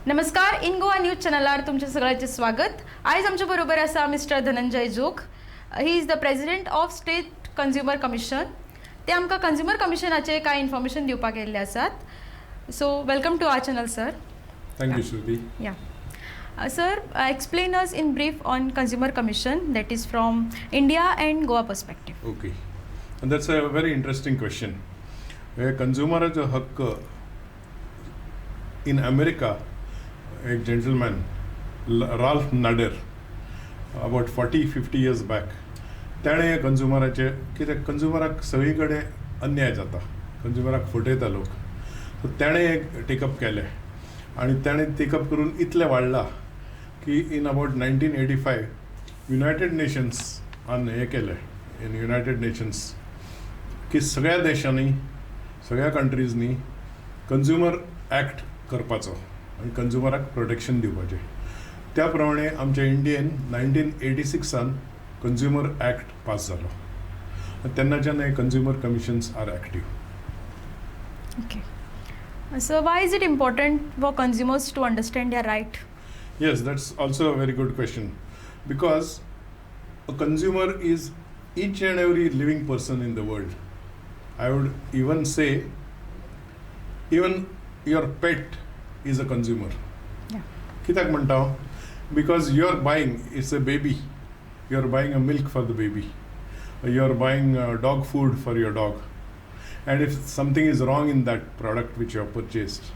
नमस्कार, इन गोवा न्यूज चॅनलार तुमचे सगळ्यांचे स्वागत. आज आमच्या बरोबर आसा mister Dhananjay Jog. He is the president of state consumer commission. ते आमकां कंज्युमर कमिशनाचे कांय इन्फॉर्मेशन दिवपाक येयल्ले आसात. So welcome to our channel sir. Thank you, Shruti. Sir, explain us in brief on consumer commission, that is from India and Goa perspective. Okay. And that's a very interesting question. कंझ्युमराचो हक्क in America, a gentleman, Ralph Nader, about 40-50 years back, ताणे कंझ्युमराचे कित्याक कंझ्युमराक सगळी कडेन अन्याय जाता, कंझ्युमराक फटयता लोक, सो ताणें एक टेकअप केलें आनी ताणें टेकअप करून इतलें वाडलां की इन अबाउट 1985 युनायटेड नेशन्स हें केलें इन युनायटेड नेशन्स की सगळ्या देशांनी सगळ्या कंट्रीजनी कंज्युमर एक्ट करपाचो आनी कंज्युमराक प्रोटेक्शन दिवपाचें. त्या प्रमाणे आमच्या इंडियेन 1986 कंज्युमर एक्ट पास जालो. तेन्नाच्यान हे consumer commissions are active. Okay. So why is it important for consumers to understand their right? Yes, that's also a very good question, because a consumer is each and every living person in the world. I would even say even your pet is a consumer. Yeah. कित्याक म्हणटा हांव? Because you are buying, it's a baby, you are buying a milk for the baby, you are buying dog food for your dog, and if something is wrong in that product which you have purchased,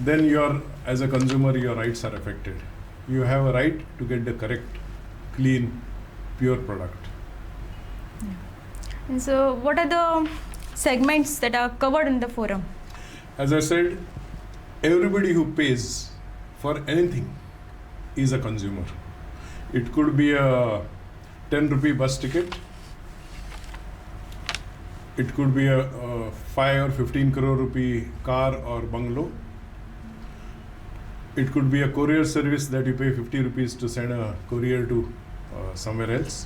then you are, as a consumer, your rights are affected. You have a right to get the correct, clean, pure product. And so what are the segments that are covered in the forum? As I said, everybody who pays for anything is a consumer. It could be a 10 rupee bus ticket, it could be a 5 or 15 crore rupee car or bungalow, it could be a courier service that you pay 50 rupees to send a courier to somewhere else.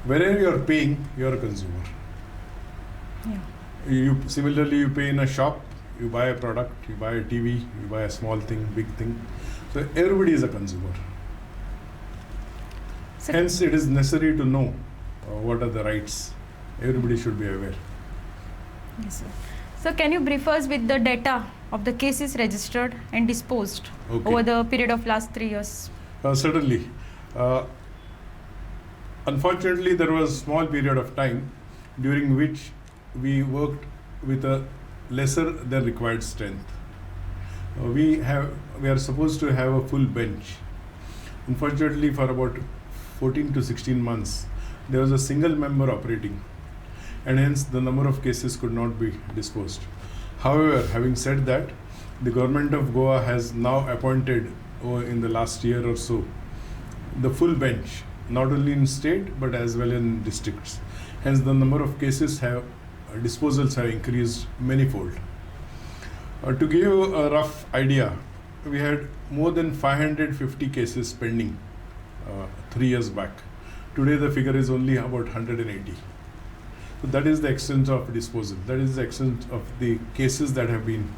Wherever you are paying, you are a consumer. Yeah. Similarly, you pay in a shop, you buy a product, you buy a TV, you buy a small thing, big thing. So everybody is a consumer. So Hence, it is necessary to know what are the rights. Everybody should be aware. Yes, sir. So can you brief us with the data of the cases registered and disposed over the period of last 3 years? Certainly. Unfortunately, there was a small period of time during which we worked with a lesser than required strength. We are supposed to have a full bench. Unfortunately, for about 14 to 16 months, there was a single member operating, and hence the number of cases could not be disposed. However, having said that, the government of Goa has now appointed in the last year or so the full bench, not only in state but as well in districts. Hence the number of cases disposals have increased manifold. To give you a rough idea, we had more than 550 cases pending 3 years back. Today the figure is only about 180. So that is the extent of disposal. That is the extent of the cases that have been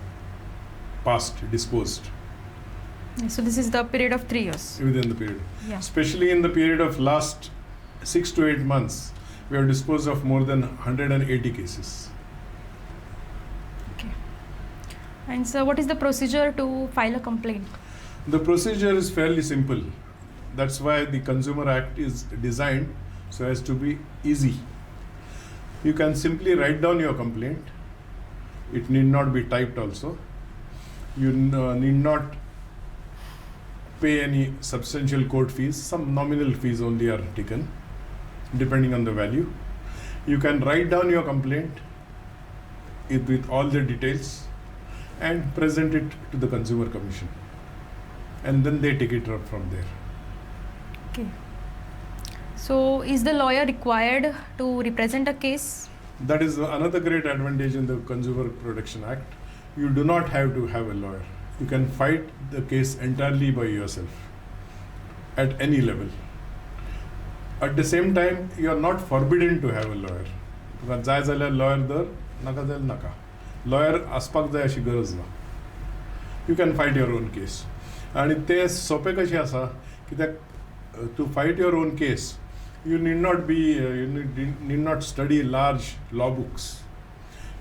passed, disposed. So this is the period of 3 years. Within the period. Yeah. Especially in the period of last 6 to 8 months, we have disposed of more than 180 cases. Okay. And so what is the procedure to file a complaint? The procedure is fairly simple. That's why the Consumer Act is designed so as to be easy. You can simply write down your complaint. It need not be typed also. You need not pay any substantial court fees. Some nominal fees only are taken, depending on the value. You can write down your complaint with all the details and present it to the Consumer Commission. And then they take it up from there. Okay. So is the lawyer required to represent a case? That is another great advantage in the Consumer Protection Act. You do not have to have a lawyer. You can fight the case entirely by yourself at any level. At the same time, you are not forbidden to have a lawyer. तुका जाय जाल्यार lawyer धर, नाका जाल्यार नाका. Lawyer आसपाक जाय अशी गरज ना. You can fight your own case. आणि ते सोपे कशें आसा कित्याक to fight your own case you need not study large law books.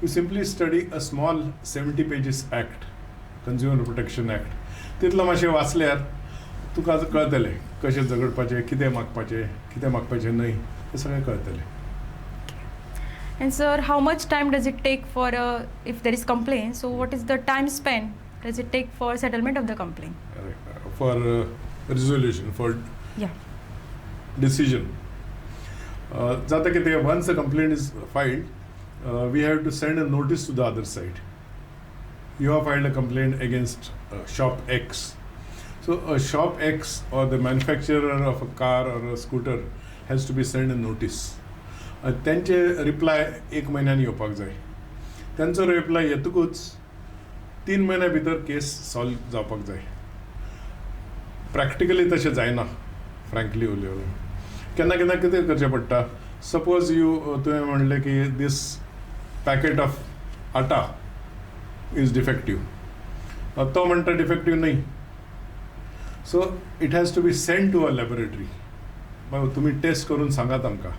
You simply study a small 70 pages act, Consumer Protection Act. तितलो मातशें वाचल्यार तुका कळटलें कशें झगडपाचें, कितें मागपाचें न्हय, हें सगळें कळटलें. And sir, how much time does it take for if there is complaint? So what is the time span does it take for settlement of the complaint? For resolution, for decision. Jata कितें, once a complaint is filed, we have to send a notice to the other side. You have filed a complaint against shop X. So a shop X or the manufacturer of a car or a scooter has to be sent a notice. त्यांचे reply 1 म्हयन्यान येवपाक जाय. त्यांचो reply येतकूच 3 म्हयन्या भितर case solve जावपाक जाय. प्रॅक्टिकली तशें जायना, फ्रँकली उलयलें. केन्ना केन्ना कितें करचें पडटा, सपोज तुवें म्हणलें की this packet of atta is defective, तो म्हणटा डिफेक्टीव न्हय. So it has to be send to a laboratory. तुमी टेस्ट करून सांगात आमकां.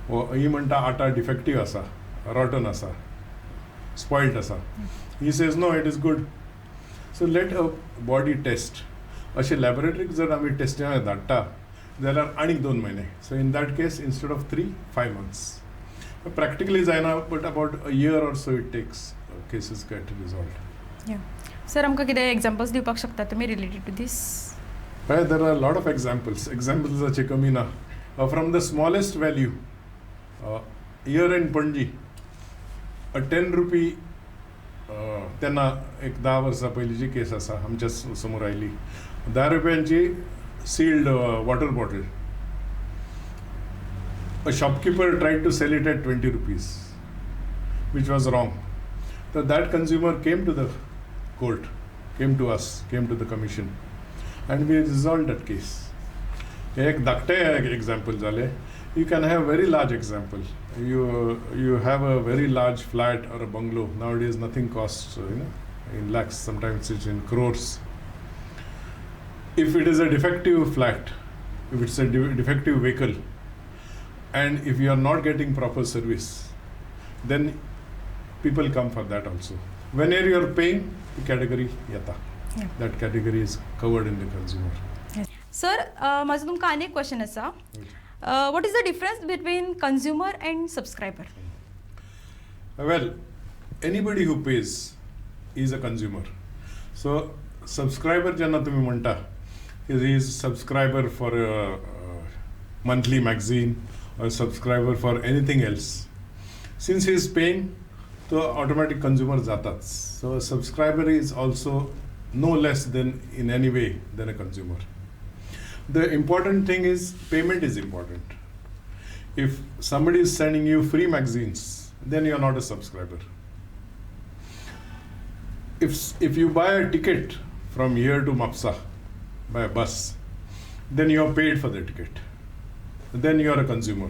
ही म्हणटा आटा डिफेक्टीव आसा, रॉटन आसा, स्पॉयल्ड आसा. He says no, it is good. So let a body test. अशें लॅबोरेटरीक जर आमी टेस्टिंगाक धाडटा जाल्यार आनीक 2 म्हयने. So in that case instead of 3-5 months. Practically जायना, but about a year or so it takes cases get resolved. Sir आमकां कितें एग्जांपल्स दिवपाक शकता तुमी related to this? There are a lot of examples. Examples कमी ना. From the smallest value, here in Panji, a 10 rupee तेन्ना एक 10 वर्सां पयलींची केस आसा आमच्या समोर आयली. 10 रुपयांची sealed water bottle. A shopkeeper tried to sell it at 20 rupees, which was wrong. So that consumer came to the court, came to us, came to the commission, and we resolved that case. एक धाकटे example जाले. You can have very large example. You have a very large flat or a bungalow. Nowadays nothing costs in lakhs. Sometimes it's in crores. If it is a defective flat, if it's a defective vehicle, and if you are not getting proper service, then people come for that also. Whenever you are paying, the category yata. That category is covered in the consumer. Sir, माझो तुमकां आनी एक question आसा. What is the difference between consumer and subscriber? Well, anybody who pays is a consumer. So subscriber जेन्ना तुमी म्हणटा, he is subscriber for a monthly magazine or subscriber for anything else. Since he is paying, तो automatic consumer जाताच. So a subscriber is also no less than in any way than a consumer. The important thing is payment is important. If somebody is sending you free magazines, then you are not a subscriber. If you buy a ticket from here to Mapsa by a bus, then you are paid for the ticket. Then you are a consumer.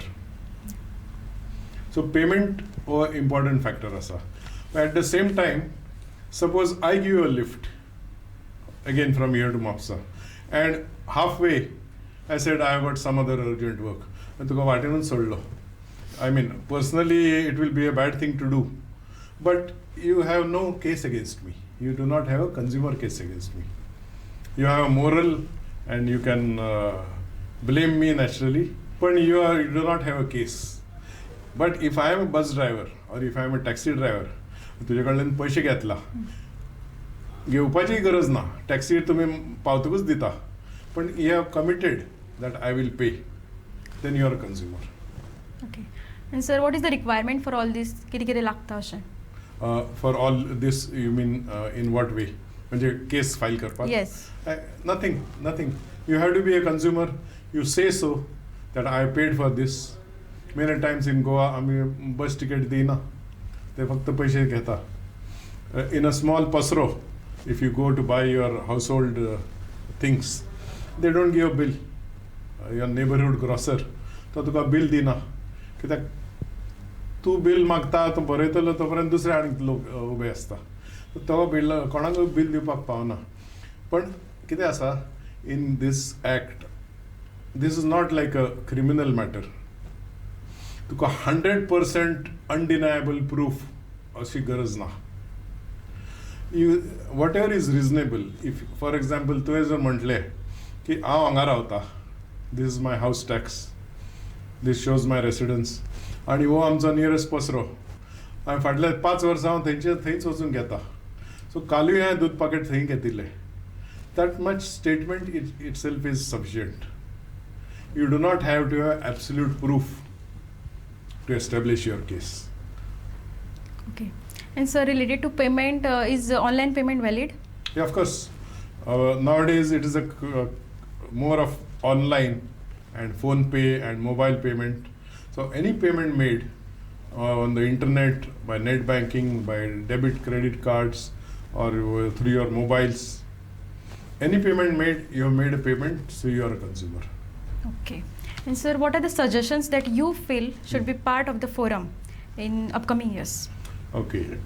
So payment is an important factor asa. But at the same time, suppose I give you a lift again from here to Mapsa, and halfway I said I have got some other urgent work. And तुका वाटेनूच सोडलो. I mean, personally it will be a bad thing to do, but you have no case against me. You do not have a consumer case against me. You have a moral and you can blame me naturally, but you do not have a case. But if I am a bus driver or if I am a taxi driver, तुझे कडल्यान पैसे घेतला, घेवपाची गरज ना, taxi तुम्ही पावतकूच दिता, पण you have committed that I will pay, then you are a consumer. Okay. And sir, what is the requirement for all this? कितें लागता अशें? For all this, you mean in what way? म्हणजे case file करपाक? Yes. Nothing. You have to be a consumer. You say so that I paid for this. Many times in Goa, आम्ही बस ticket दिना, ते फक्त पैसे घेता. In a small pasro, if you go to buy your household things, they don't give a bill. Your neighborhood grocer, तो तुका bill दिना. कित्याक तूं bill मागता, तो बरयतलो तोपर्यंत दुसरे आनीक लोक उबे आसता. तो बिल कोणाक बिल दिवपाक पावना. पण कितें आसा in this act, this is not like a criminal matter. तुका 100% undeniable proof अशी गरज ना. Whatever is reasonable, if for example तुवें जर म्हटलें की हांव हांगा रावता, this is my house tax, this shows my residence, आनी हो आमचो नियरेस्ट पसरो, हांवें फाटल्या 5 वर्सां हांव थंयच वचून घेता, सो कालूय हांवें दूद पाकेट थंय घेतिल्लें, that much statement itself is sufficient. You do not have to have absolute proof to establish your case. Okay. And sir, related to payment, is online payment valid? Yeah, of course. Nowadays it is more of online and phone pay and mobile payment. So any payment made on the internet, by net banking, by debit credit cards, or through your mobiles, any payment made, you have made a payment, so you are a consumer. Okay. And sir, what are the suggestions that you feel should be part of the forum in upcoming years? Okay.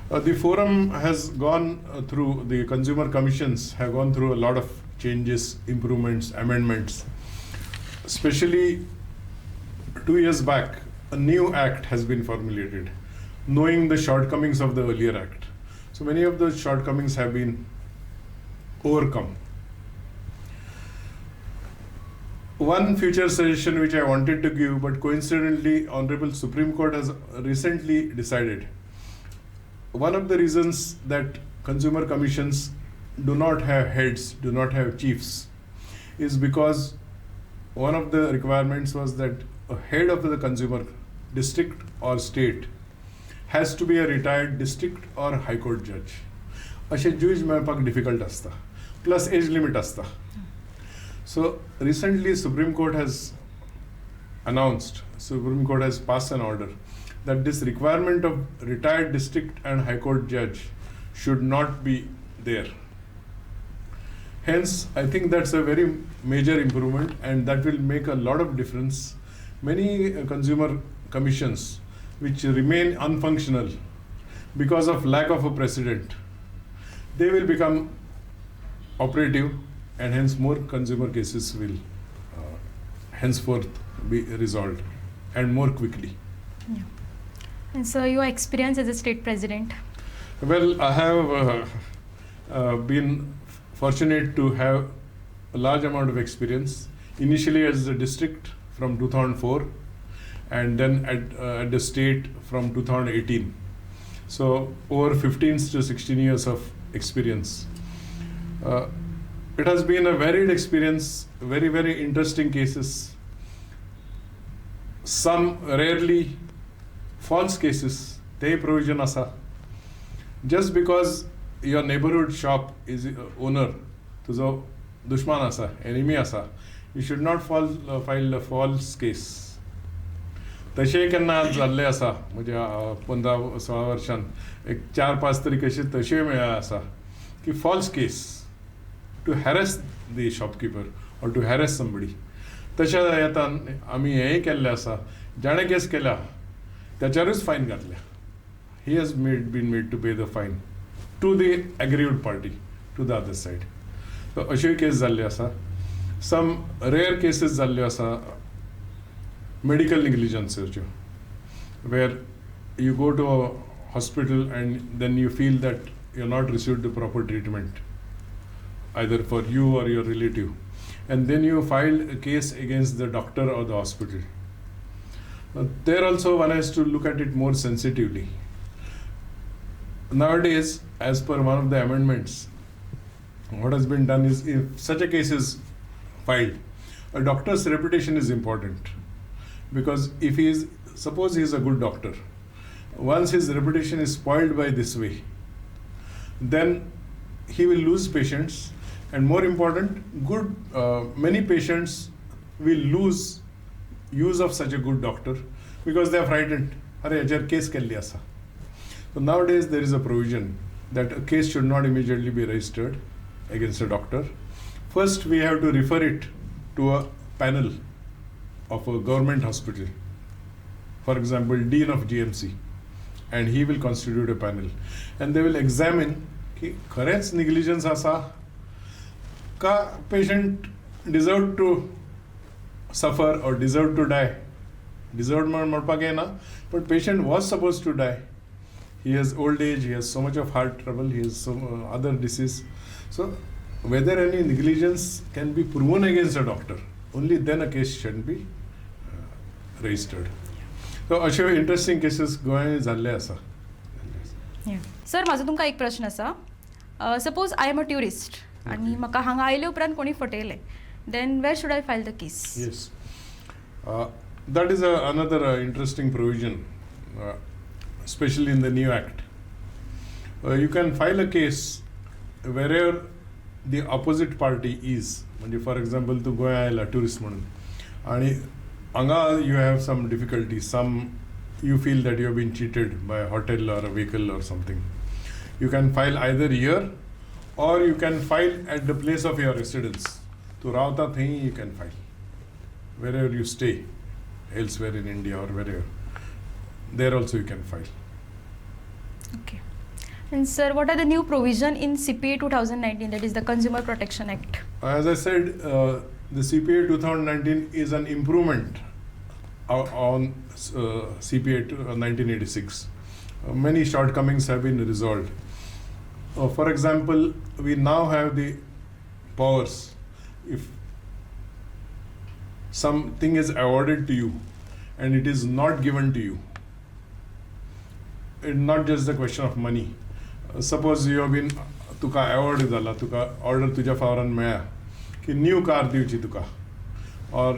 The forum has gone through, the consumer commissions have gone through a lot of changes, improvements, amendments. Especially 2 years back, a new act has been formulated, knowing the shortcomings of the earlier act. So many of those shortcomings have been overcome. One future suggestion which I wanted to give, but coincidentally Honorable Supreme Court has recently decided, one of the reasons that consumer commissions do not have heads, do not have chiefs, is because one of the requirements was that a head of the consumer district or state has to be a retired district or high court judge. अशें जूज मेळपाक difficult आसता, plus age limit आसता. So recently Supreme Court has passed an order that this requirement of retired district and high court judge should not be there. Hence, I think that's a very major improvement, and that will make a lot of difference. Many consumer commissions which remain unfunctional because of lack of a precedent, they will become operative, and hence more consumer cases will henceforth be resolved, and more quickly. Yeah. And so your experience as a state president? Well, I have been fortunate to have a large amount of experience. Initially as a district from 2004, and then at the state from 2018. So over 15 to 16 years of experience. It has been a varied experience, very, very interesting cases. Some rarely false cases, they provision asa. Just because your neighborhood shop is owner, tuzo dushman asa, enemy asa, you should not file a false case. तशें केन्ना जाल्लें आसा, म्हणजे 15-16 वर्षान एक 4-5 तरी केसी तशें मेळ्ळ्या आसा की false case to harass the shopkeeper or to harass somebody. तशा येता आमी हेंय केल्लें आसा, जाणें केस केल्या त्याच्यारूच फायन घातल्या. He has been made to pay the fine to the aggrieved party, to the other side. So अश्योय केस जाल्ल्यो आसा. Some rare cases जाल्ल्यो आसा medical negligence, where you go to a hospital and then you feel that you're not received the proper treatment, either for you or your relative, and then you file a case against the doctor or the hospital. There also one has to look at it more sensitively. Nowadays, as per one of the amendments, what has been done is, if such a case is filed, a doctor's reputation is important. Because if suppose he is a good doctor, once his reputation is spoiled by this way, then he will lose patients, and more important, many patients will lose use of such a good doctor because they are frightened. Are hajar case kelli asa. So nowadays there is a provision that a case should not immediately be registered against a doctor. First, we have to refer it to a panel of a government hospital, for example, Dean of GMC, and he will constitute a panel, and they will examine ki kharech negligence asa, का patient deserved to suffer or deserved to die? Deserved म्हणपाक येना, but patient was supposed to die. He has old age, he has so much of heart trouble, he has some other disease. So whether any negligence can be proven against a doctor, only then a case should be registered. So अशे interesting cases गोंयांत जाल्ले आसा. Sir माझो तुमकां एक प्रश्न आसा. Suppose I am a tourist आनी म्हाका हांगा आयले उपरांत कोणी फटयलें, then where should I file the case? Yes. That is another interesting provision, especially in the new act. You can file a case wherever the opposite party is. म्हणजे for example, तूं गोंया आयला टुरिस्ट म्हणून आनी हांगा you have some difficulty, you feel that you have been cheated by a hotel or a vehicle or something. You can file either here or you can file at the place of your residence. To रावता थंय you can file. Wherever you stay, elsewhere in India or wherever, there also you can file. Okay. And sir, what are the new provision in CPA 2019, that is the Consumer Protection Act? As I said, the CPA 2019 is an improvement on CPA 1986. Many shortcomings have been resolved. For example, we now have the powers. If something is awarded to you and it is not given to you, it's not just the question of money. Suppose you have been, तुका award जाला, तुका order तुज्या फावरान मेळ्ळा की new car दिवची तुका और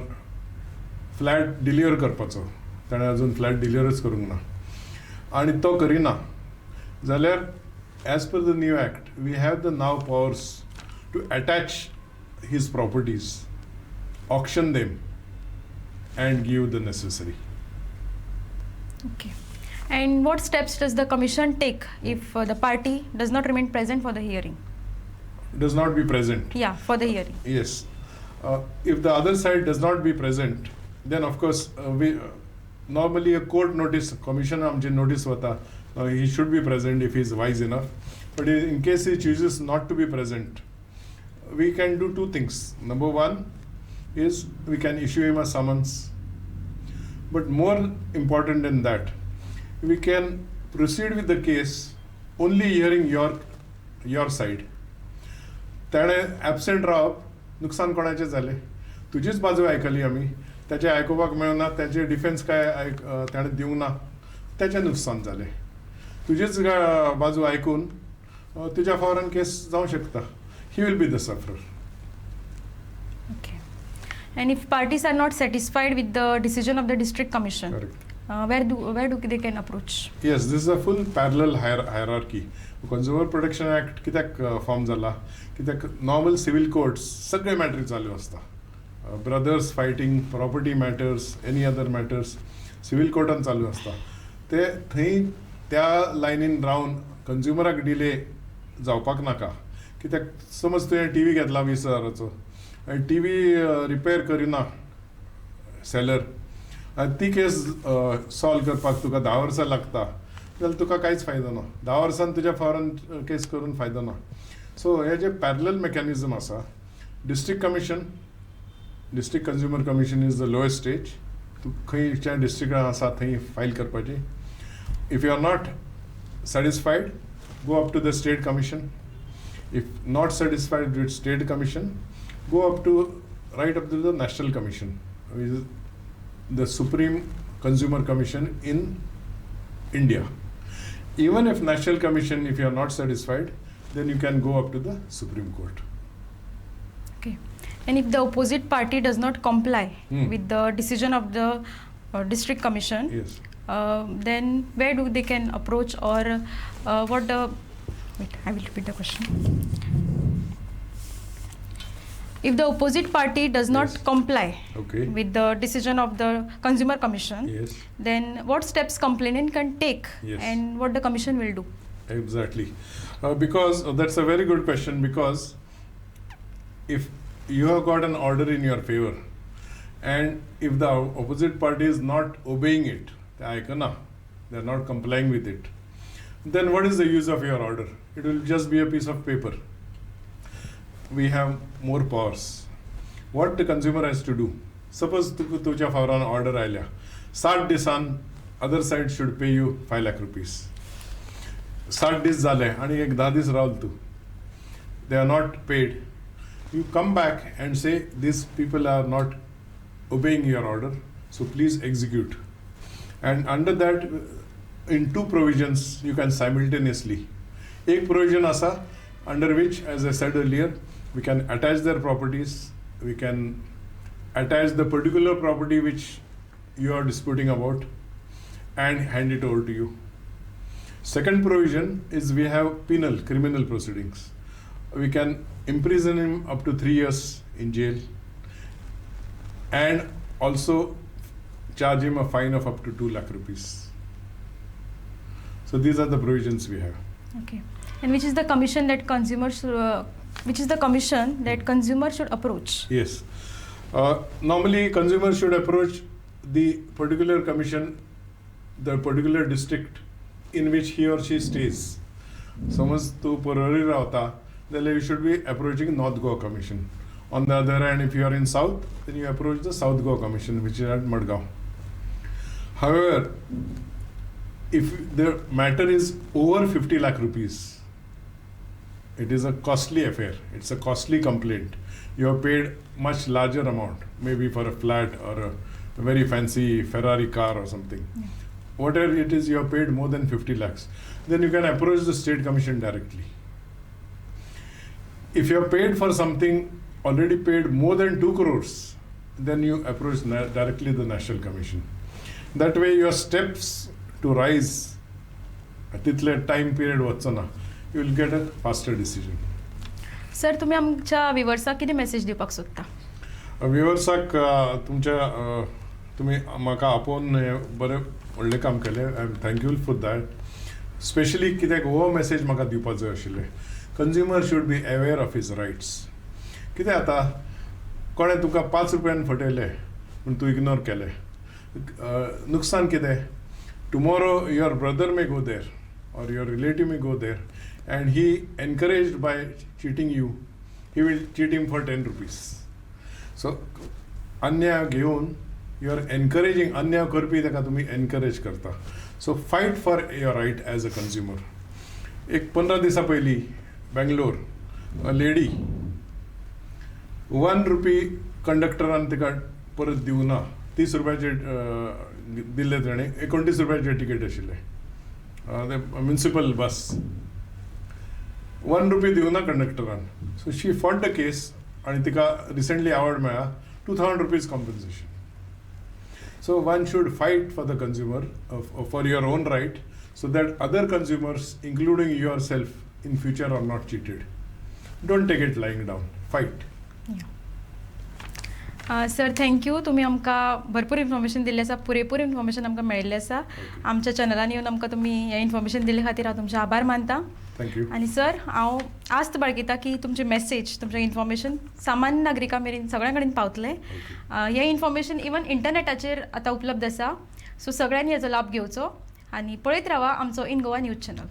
flat deliver करपाचो, ताणें अजून फ्लॅट डिलिव्हरच करूंक ना आनी तो करिना जाल्यार as per the new act we have the now powers to attach his properties, auction them and give the necessary. Okay. And what steps does the commission take if the party does not remain present for the hearing? Does not be present? Yeah, for the hearing. Yes. If the other side does not be present, then of course we normally a court notice, commission amche notice vata, he should be present if he is wise enough. But in case he chooses not to be present, we can do two things. Number one is we can issue him a summons. But more important than that, we can proceed with the case only hearing your side. ताणें absent रावप, नुकसान कोणाचें जालें? तुजीच बाजू आयकली आमी, ताचें आयकुपाक मेळना, ताचें डिफेन्स काय ताणें दिवंक ना, ताचें नुकसान जालें. तुजीच बाजू आयकून तुज्या फावरान केस जावंक शकता. He will be the sufferer. Okay. And if parties are not satisfied with the decision of the district commission, Correct. Where do they can approach? Yes, this is a full parallel hierarchy. Consumer Protection Act कित्याक form जाला, कित्याक normal civil courts सगळे मॅटरी चालू असता. Brothers fighting, property matters, any other matters civil कोर्टान चालू असता. ते थंय त्या लायनीन रावन कंज्युमराक डिले जावपाक नाका. कित्याक समज तुवें टीव्ही घेतला 20,000 आनी टीव्ही रिपेर करिना सेलर, ती केस सॉल्व करपाक तुका 10 वर्सां लागता, जाल्यार तुका कांयच फायदो ना. 10 वर्सान तुज्या फावरान केस करून फायदो ना. सो हे जे पॅरलल मेकॅनिझम आसा, district commission, district consumer commission is the lowest stage. तूं खंयच्या डिस्ट्रिक्टान आसा थंय फायल करपाचें. If you are not satisfied, go up to the state commission. If not satisfied with state commission, go up to right up to the national commission, which is the Supreme Consumer Commission in India. Even if national commission, if you are not satisfied, then you can go up to the Supreme Court. Okay. And if the opposite party does not comply with the decision of the district commission, Yes. Then where do they can approach, or what the... Wait, I will repeat the question. If the opposite party does not comply with the decision of the Consumer Commission, then what steps complainant can take, and what the commission will do? Exactly. Because that's a very good question, because if you have got an order in your favor and if the opposite party is not obeying it, they are not complying with it, then what is the use of your order? It will just be a piece of paper. we have more powers. What the consumer has to do? Suppose तुझ्या फावरान order आयल्या 60 दिसान other side should pay you 5 lakh rupees 60 दीस जाले आणि एक 10 दीस रावल तू they are not paid. You come back and say these people are not obeying your order, so please execute. And under that, in two provisions, you can simultaneously. एक provision asa under which, as I said earlier, we can attach their properties. We can attach the particular property which you are disputing about and hand it over to you. Second provision is we have penal, criminal proceedings. We can imprison him up to 3 years in jail and also charge him a fine of up to 2 lakh rupees. So these are the provisions we have. Okay. And which is the commission that consumer should approach? Yes. Normally consumer should approach the particular commission, the particular district in which he or she stays. Suppose tu Porori Rauta, then you should be approaching North Goa Commission. On the other hand, if you are in South, then you approach the South Goa Commission, which is at Madgaon. However, if the matter is over 50 lakh rupees, it is a costly affair. It's a costly complaint. You have paid much larger amount, maybe for a flat or a very fancy Ferrari car or something. Yeah. Whatever it is, you have paid more than 50 lakhs. Then you can approach the state commission directly. If you have paid for something, already paid more than 2 crores, then you approach directly the National Commission. That way your steps to rise, तितले time period वचना, you will get a faster decision. Sir तुम्ही आमच्या व्ह्युअर्साक कितें message दिवपाक सोदता? व्ह्युअर्साक तुमच्या तुम्ही म्हाका आपोवन बरें व्हडलें काम केलें. I am thankful for that. Specially कित्याक हो मेसेज म्हाका दिवपाक जाय आशिल्लें. Consumer should be aware of his rights. कितें जाता, कोणें तुका 5 रुपयान फटयलें पूण तूं इग्नोर केलें, नुकसान कितें? Tomorrow your brother may go there or your relative may go there and he encouraged by cheating you, he will cheat him for 10 rupees. So अन्याय घेऊन you are encouraging, अन्याय करपी ताका तुम्ही encourage करता. So fight for your right as a consumer. एक 15 दिसा पयलीं Bangalore a lady 1 rupee कंडक्टरान तिका परत दिवना, 30 रुपयाचे दिल्ले ताणें, 29 रुपयाचे तिकेट आशिल्लें. म्युनिसिपल बस 1 rupee दिवना कंडक्टरान. So she fought the case आणि तिका रिसेंटली अवॉर्ड मेळ्ळा 2000 rupees compensation. So one should fight for the consumer for your own right so that other consumers, including yourself, in future are not cheated. Don't take it lying down. Fight. Sir thank you. तुम्ही आमकां भरपूर information दिल्लें आसा, पुरेपूर information आमकां मेळिल्लें आसा. आमच्या चॅनलान येवन आमकां तुमी हें इन्फॉर्मेशन दिल्ले खातीर हांव तुमचे आभार मानता. थँक्यू. आनी सर हांव आस्त बाळगिता की तुमचे मेसेज, तुमचें इन्फॉर्मेशन सामान्य नागरिकां मेरेन सगळ्यां कडेन पावतलें. हें इन्फॉर्मेशन इवन इंटरनेटाचेर आतां उपलब्ध आसा. सो सगळ्यांनी हेचो लाभ घेवचो आनी पळयत रावा आमचो इन गोवा न्यूज चॅनल.